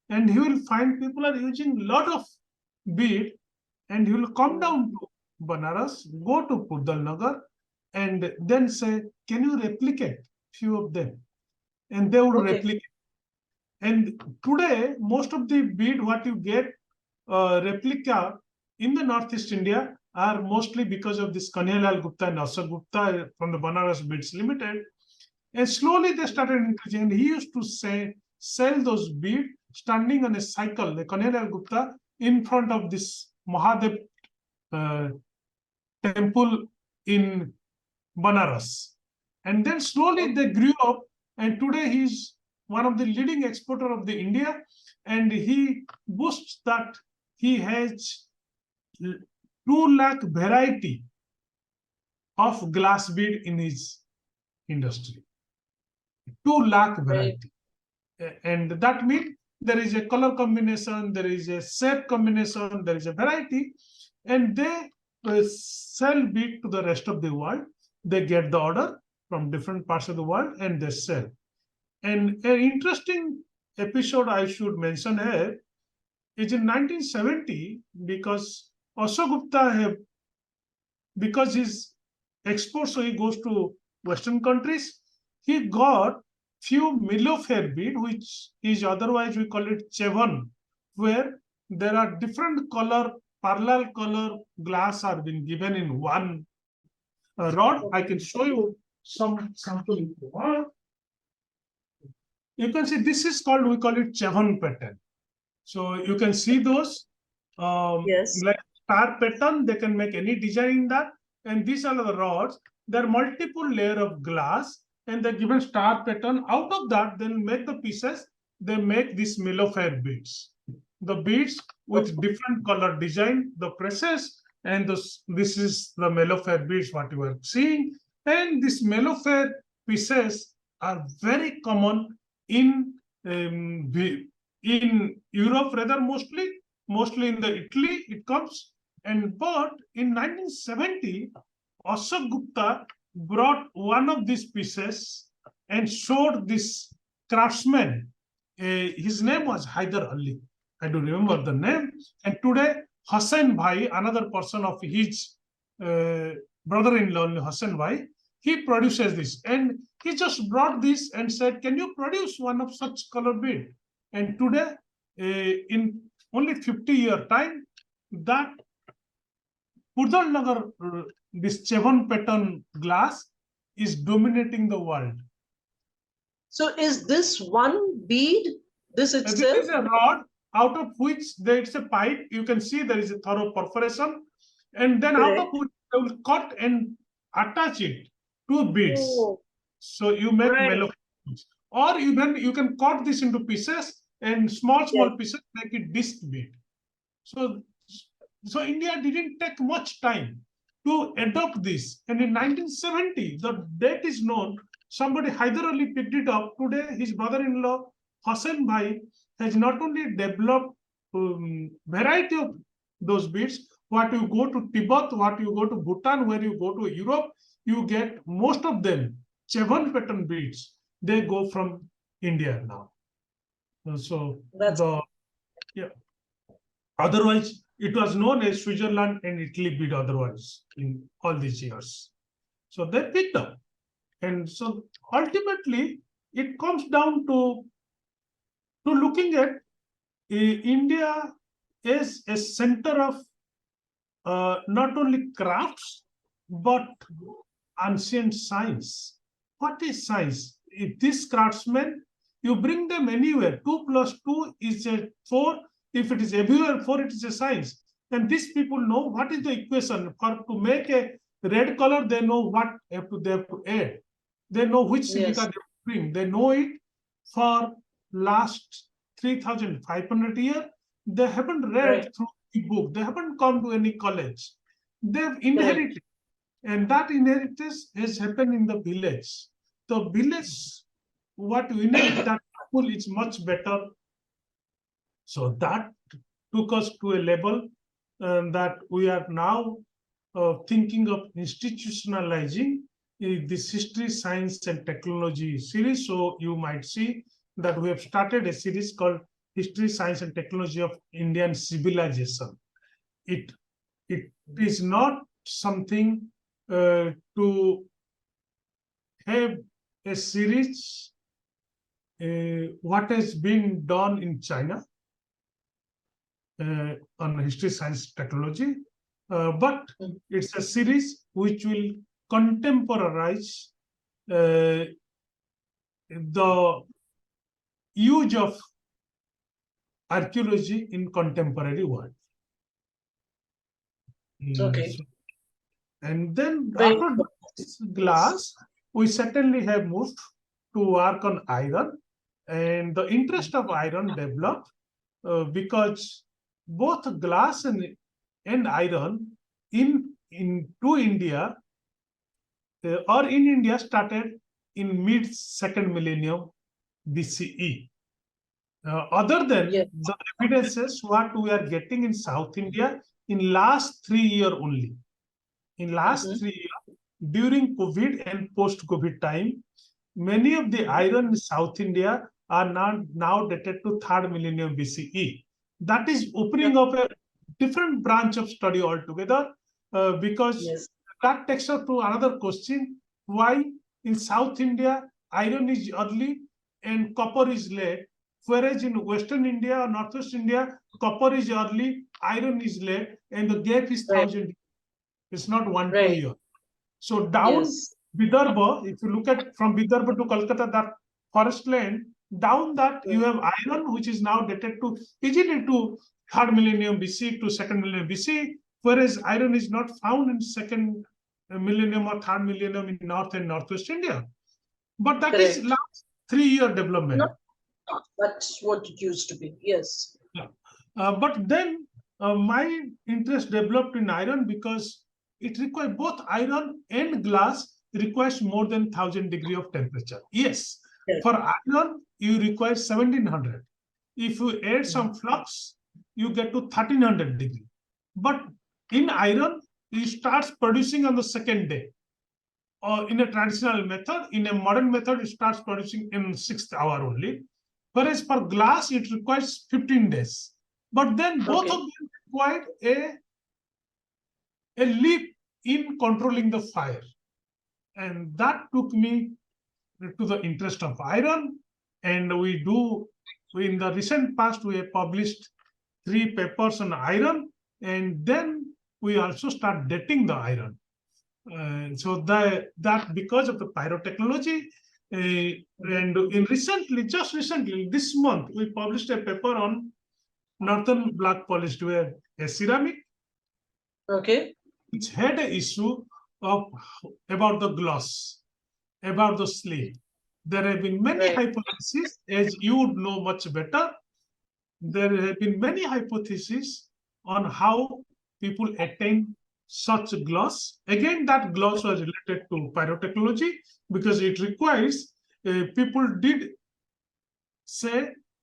and he will find people are using a lot of bead, and he will come down to Banaras, go to Purdalnagar, and then say, can you replicate few of them? And they would replicate. And today, most of the bead what you get replica in the Northeast India are mostly because of this Kanhalal Gupta and Ashok Gupta from the Banaras Beads Limited. And slowly they started increasing. And he used to sell those beads standing on a cycle, the Kanhalal Gupta, in front of this Mahadev temple in Banaras. And then slowly they grew up, and today he's one of the leading exporter of the India, and he boasts that he has 2 lakh variety of glass bead in his industry. 2 lakh variety. And that means there is a color combination, there is a shape combination, there is a variety, and they sell bead to the rest of the world. They get the order from different parts of the world and they sell. And an interesting episode I should mention here is in 1970, because Ashok Gupta because his exports, so he goes to Western countries, he got few Milofair bead, which is otherwise we call it Chevan, where there are different color, parallel color glass are being given in one rod. I can show you some sample if you want. You can see this is called, we call it Chevan pattern. So you can see those like star pattern, they can make any design in that. And these are the rods. There are multiple layer of glass, and they're given star pattern. Out of that, then make the pieces. They make these Milofair beads. The beads with different color design, the presses, and this is the Milofair beads what you are seeing. And these Milofair pieces are very common in Europe, rather mostly in the Italy it comes. And but in 1970, Ashok Gupta brought one of these pieces and showed this craftsman. His name was Haider Ali. I do remember the name. And today, Hussain Bhai, another person of his brother-in-law, Hussain Bhai, he produces this. And he just brought this and said, can you produce one of such color bead? And today, in only 50-year time, that Pudalnagar, this Chevron pattern glass is dominating the world. So is this one bead, this This itself? is a rod out of which there is a pipe. You can see there is a thorough perforation, and then out of Correct. which they will cut and attach it to beads. Oh, So you make right. mellow, or even you can cut this into pieces and small Yes. pieces, make it disc bead. So India didn't take much time to adopt this. And in 1970, the date is known. Somebody Hyder Ali picked it up. Today, his brother-in-law, Hassan Bhai, has not only developed variety of those beads. What you go to Tibet, what you go to Bhutan, where you go to Europe, you get most of them, Chevron pattern beads. They go from India now. So That's yeah. Otherwise, it was known as Switzerland and Italy bead otherwise in all these years. So they picked up. And so ultimately, it comes down to looking at India as a center of not only crafts, but ancient science. What is science? If these craftsmen, you bring them anywhere, 2 plus 2 is a 4. If it is everywhere 4, it is a science. And these people know what is the equation. For to make a red color, they know what they have to add. They know which silica yes. they bring. They know it for last 3,500 years. They haven't read through the book. They haven't come to any college. They've inherited. And that inheritance has happened in the village. The village, what you inherit, that school is much better. So that took us to a level that we are now thinking of institutionalizing this history, science, and technology series. So you might see that we have started a series called History, Science, and Technology of Indian Civilization. It is not something to have a series what has been done in China on history, science, technology, but it's a series which will contemporize the use of archaeology in contemporary world. Okay. And then after this glass, we certainly have moved to work on iron, and the interest of iron developed because both glass and iron to India or in India started in mid second millennium BCE. Other than the evidences what we are getting in South India in last 3 years only. In last 3 years, during COVID and post-COVID time, many of the iron in South India are now dated to 3rd millennium BCE. That is opening up a different branch of study altogether because that takes us to another question. Why in South India, iron is early and copper is late, whereas in Western India or Northwest India, copper is early, iron is late, and the gap is 1,000 years. It's not 1-2 years. So down Vidarbha, if you look at from Vidarbha to Kolkata, that forest land, down that you have iron, which is now dated to easily to 3rd millennium BC to 2nd millennium BC, whereas iron is not found in 2nd millennium or 3rd millennium in North and Northwest India. But that is last 3-year development. That's what it used to be. Yes. But then my interest developed in iron because it requires both iron and glass requires more than 1,000 degree of temperature. Yes, for iron you require 1,700. If you add some flux, you get to 1,300 degree. But in iron, it starts producing on the second day. Or in a traditional method, in a modern method, it starts producing in 6th hour only. Whereas for glass, it requires 15 days. But then both of them required a leap in controlling the fire. And that took me to the interest of iron. And in the recent past, we have published 3 papers on iron. And then we also start dating the iron. So that because of the pyrotechnology, and just recently, this month, we published a paper on northern black polished ware, a ceramic, Okay. which had an issue of about the gloss, about the sleep. There have been many Right. hypotheses, as you would know much better. There have been many hypotheses on how people attain such gloss. Again, that gloss was related to pyrotechnology because it requires, people did say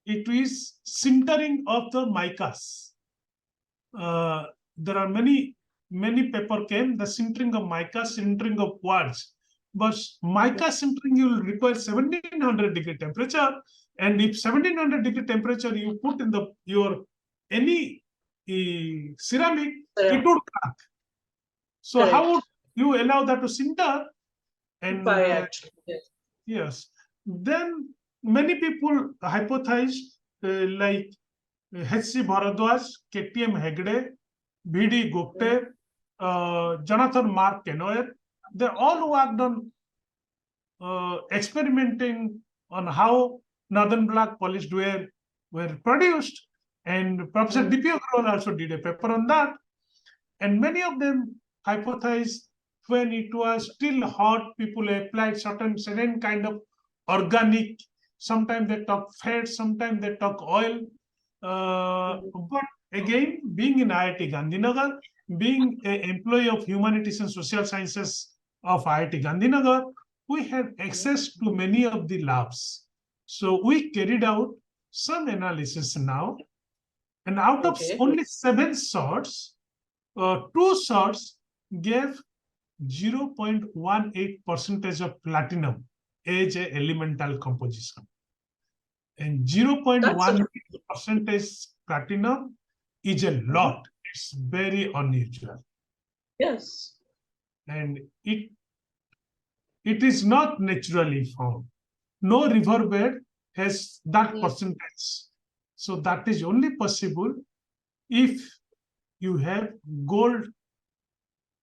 it is sintering of the micas. There are many paper came, the sintering of mica, sintering of quartz. But mica sintering, you will require 1700-degree temperature. And if 1700-degree temperature you put in your any ceramic, it would crack. So Correct. how would you allow that to sinter? And By actually, yes. yes, then many people hypothesize, like H.C. Bharadwaj, K.T.M. Hegde, V.D. Gupte, Jonathan Mark Kenoyer. They all worked on experimenting on how northern black polished were produced. And Professor D.P. Agrawal also did a paper on that. And many of them hypothesized when it was still hot, people applied certain kind of organic. Sometimes they talk fat, sometimes they talk oil. But again, being in IIT-Gandhinagar, being an employee of Humanities and Social Sciences of IIT-Gandhinagar, we had access to many of the labs. So we carried out some analysis now. And out of only 7 sorts, 2 sorts gave 0.18% of platinum as an elemental composition. And 0.18% platinum is a lot. It's very unusual. Yes. And it is not naturally found. No riverbed has that percentage. So that is only possible if you have gold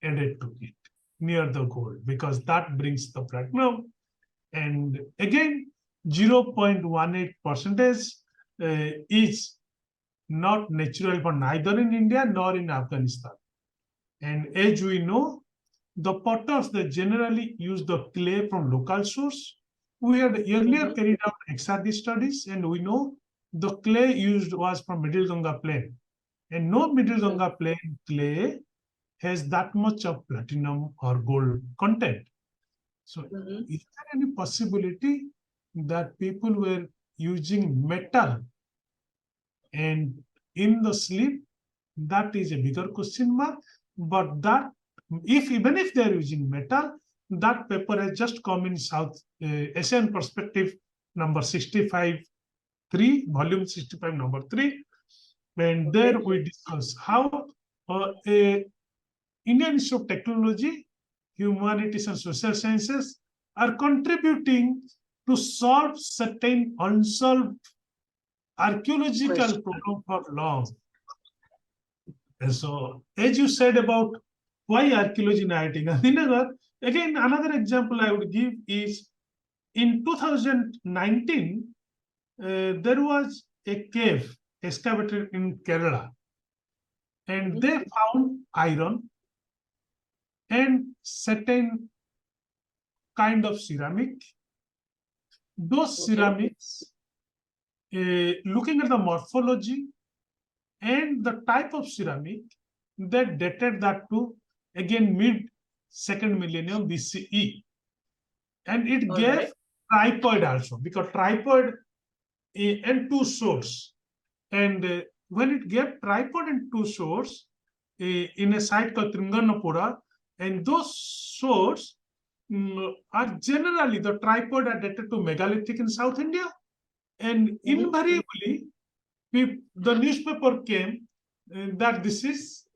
added to it, near the gold, because that brings the platinum. And again, 0.18% is not natural for neither in India nor in Afghanistan. And as we know, the potters, they generally use the clay from local source. We had earlier carried out XRD studies, and we know the clay used was from Middle Ganga plain. And no Middle Ganga plain clay has that much of platinum or gold content. So is there any possibility that people were using metal and in the sleep? That is a bigger question mark. But that, even if they are using metal, that paper has just come in South Asian Perspective number 65, 3, volume 65, number 3. And there we discuss how a Indian Institute of Technology, Humanities and Social Sciences are contributing to solve certain unsolved archaeological problems for long. And so, as you said about why archaeology in IIT Gandhinagar, again, another example I would give is in 2019, there was a cave excavated in Kerala, and they found iron and certain kind of ceramic. Those ceramics, looking at the morphology and the type of ceramic, they dated that to, again, mid-2nd millennium BCE. And it gave tripod also, because tripod and 2 swords. And when it gave tripod and 2 swords in a site called Tringanapura, and those swords are generally, the tripod are dated to megalithic in South India. And invariably, the newspaper came that this is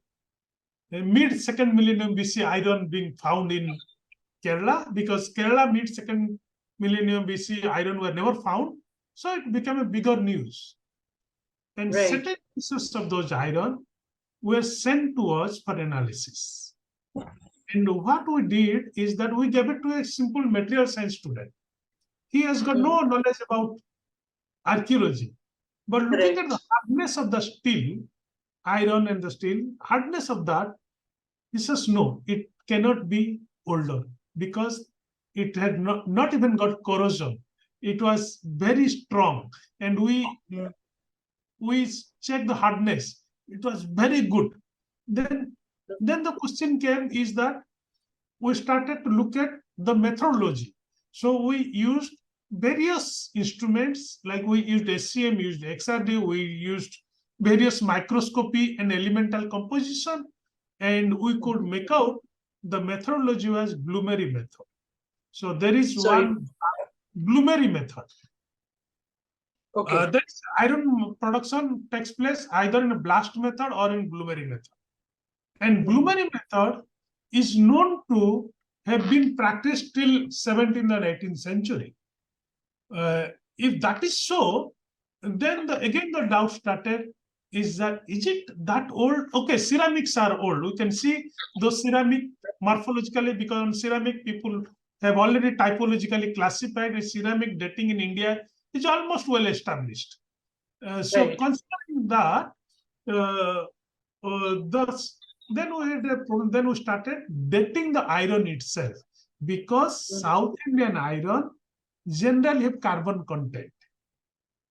mid-2nd millennium BC iron being found in Kerala, because Kerala mid-2nd millennium BC iron were never found. So it became a bigger news. And certain pieces of those iron were sent to us for analysis. And what we did is that we gave it to a simple material science student. He has got no knowledge about archaeology. But looking at the hardness of the steel, iron and the steel, hardness of that, he says, no, it cannot be older because it had not even got corrosion. It was very strong. And we checked the hardness. It was very good. Then the question came is that we started to look at the methodology. So we used various instruments, like we used SCM, used XRD, we used various microscopy and elemental composition, and we could make out the methodology was Bloomery method. So there is one Bloomery method. Okay. That iron production takes place either in a blast method or in Bloomery method. And Bloomery method is known to have been practiced till 17th and 18th century. If that is so, then again the doubt started, is it that old? Okay, ceramics are old. We can see those ceramic morphologically, because on ceramic people have already typologically classified as ceramic dating in India is almost well established. So considering that, then we had a problem. Then we started dating the iron itself, because South Indian iron generally have carbon content.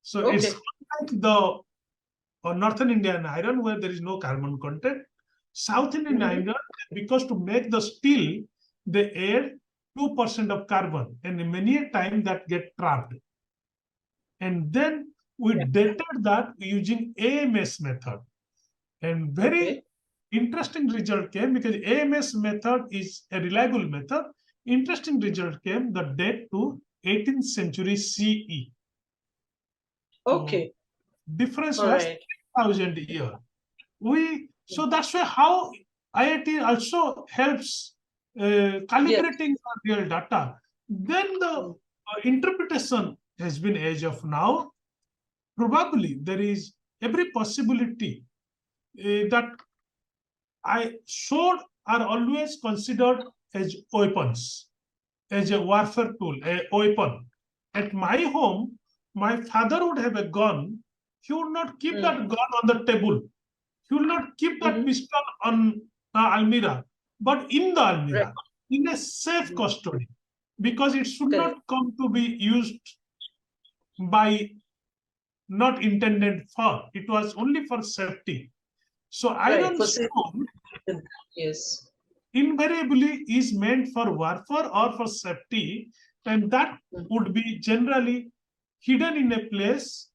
So it's like the Northern Indian iron where there is no carbon content. South Indian iron, because to make the steel, they add 2% of carbon, and many a time that get trapped. And then we dated that using AMS method. And very interesting result came, because AMS method is a reliable method. Interesting result came, the date to 18th century CE. Okay. So difference was 3,000 years. So that's why how IIT also helps calibrating real data. Then the interpretation has been as of now. Probably there is every possibility that sword are always considered as weapons, as a warfare tool, a weapon. At my home, my father would have a gun. He would not keep that gun on the table. He will not keep that pistol on the almirah, but in the almirah, in a safe custody, because it should not come to be used by not intended for. It was only for safety. So iron stone invariably is meant for warfare or for safety, and that would be generally hidden in a place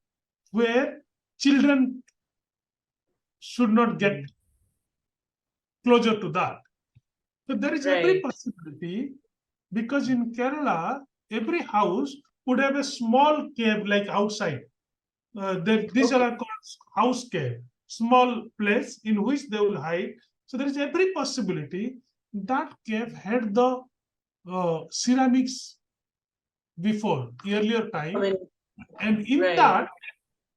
where children should not get closer to that. So there is every possibility, because in Kerala, every house would have a small cave like outside. These are called house cave, small place in which they will hide. So there is every possibility that cave had the ceramics before, earlier time. And in that,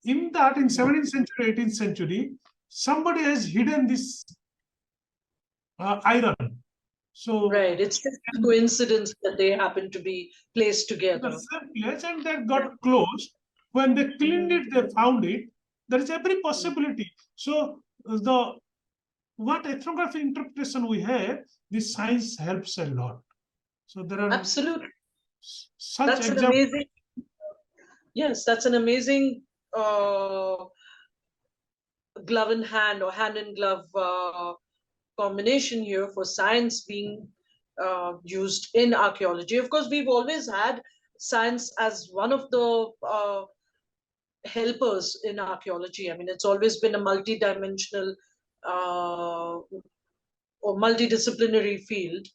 in 17th century, 18th century, somebody has hidden this iron. So it's just a coincidence that they happen to be placed together. The same place, and that got closed. When they cleaned it, they found it. There is every possibility. So what ethnography interpretation we have, this science helps a lot. So there are absolutely such that's examples. an amazing. Yes, that's an amazing glove in hand or hand in glove combination here for science being used in archaeology. Of course, we've always had science as one of the helpers in archaeology. I mean, it's always been a multi-dimensional or multidisciplinary field.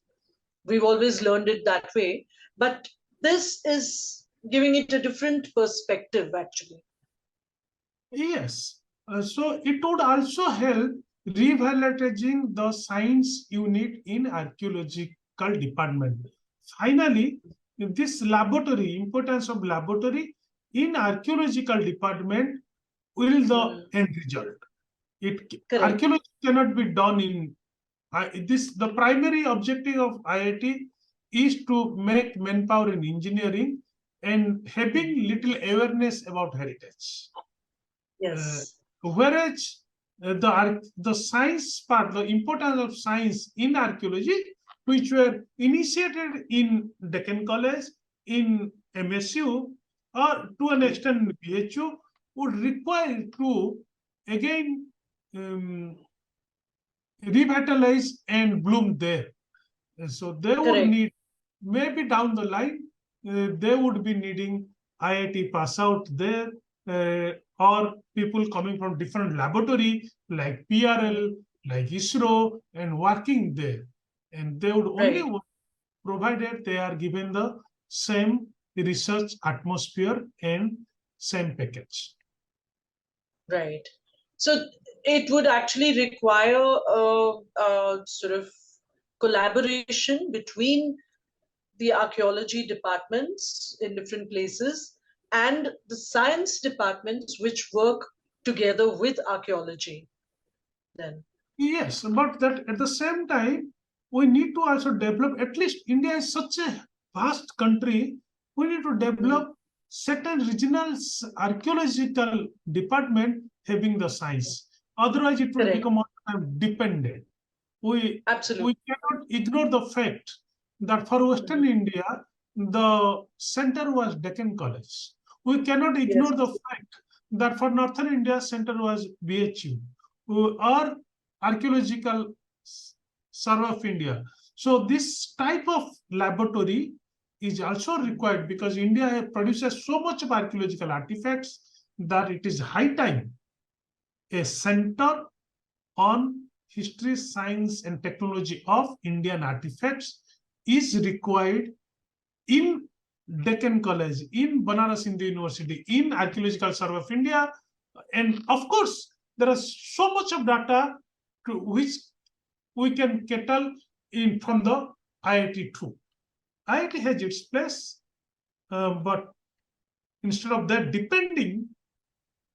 We've always learned it that way. But this is giving it a different perspective, actually. Yes. So it would also help revitalizing the science unit in archaeological department. Finally, this laboratory, importance of laboratory in archaeological department will the end result. Correct. Archaeology cannot be done in the primary objective of IIT is to make manpower in engineering and having little awareness about heritage. Yes. Whereas the science part, the importance of science in archaeology, which were initiated in Deccan College, in MSU, or to an extent BHU, would require to again revitalize and bloom there. So they would Correct. need, maybe down the line, they would be needing IIT pass out there, or people coming from different laboratory like PRL, like ISRO, and working there. And they would only Right. work provided they are given the same research atmosphere and same package. Right. So it would actually require a sort of collaboration between the archaeology departments in different places and the science departments which work together with archaeology then. Yes, but that at the same time, we need to also develop, at least India is such a vast country, we need to develop certain regional archaeological department having the science. Otherwise, it will Correct. become dependent. We, Absolutely. we cannot ignore the fact that for Western India, the center was Deccan College. We cannot Yes. ignore the fact that for Northern India, center was BHU or Archaeological Survey of India. So this type of laboratory is also required because India produces so much of archaeological artifacts that it is high time a center on history, science, and technology of Indian artifacts is required in Deccan College, in Banaras Hindu University, in Archaeological Survey of India. And of course, there is so much of data to which we can kettle in from the IIT too. IIT has its place, but instead of that depending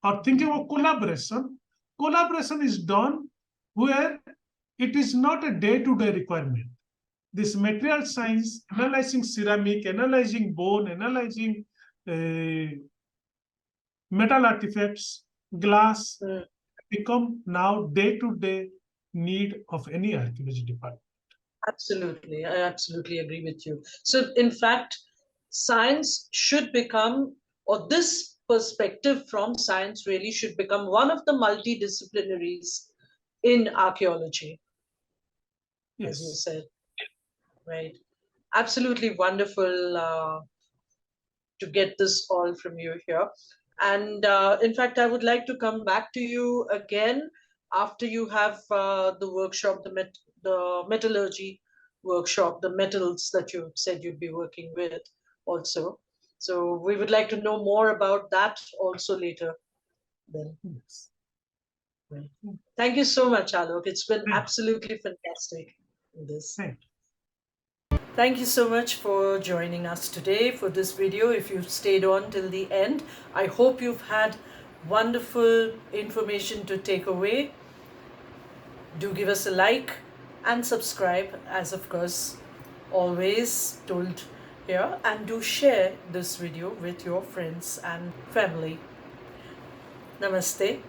or thinking of collaboration is done where it is not a day-to-day requirement. This material science, analyzing ceramic, analyzing bone, analyzing metal artifacts, glass, become now day-to-day need of any archaeology department. Absolutely. I absolutely agree with you. So, in fact, science should become, or this perspective from science really should become one of the multidisciplinaries in archaeology, as you Yes. said, right? Absolutely wonderful to get this all from you here. And in fact, I would like to come back to you again after you have the workshop, the metallurgy workshop, the metals that you said you'd be working with also. So we would like to know more about that also later then. Yes. Right. Thank you so much, Alok. It's been Thank absolutely fantastic in this. Thank Thank you so much for joining us today for this video. If you've stayed on till the end, I hope you've had wonderful information to take away. Do give us a like and subscribe, as of course always told here, and do share this video with your friends and family. Namaste.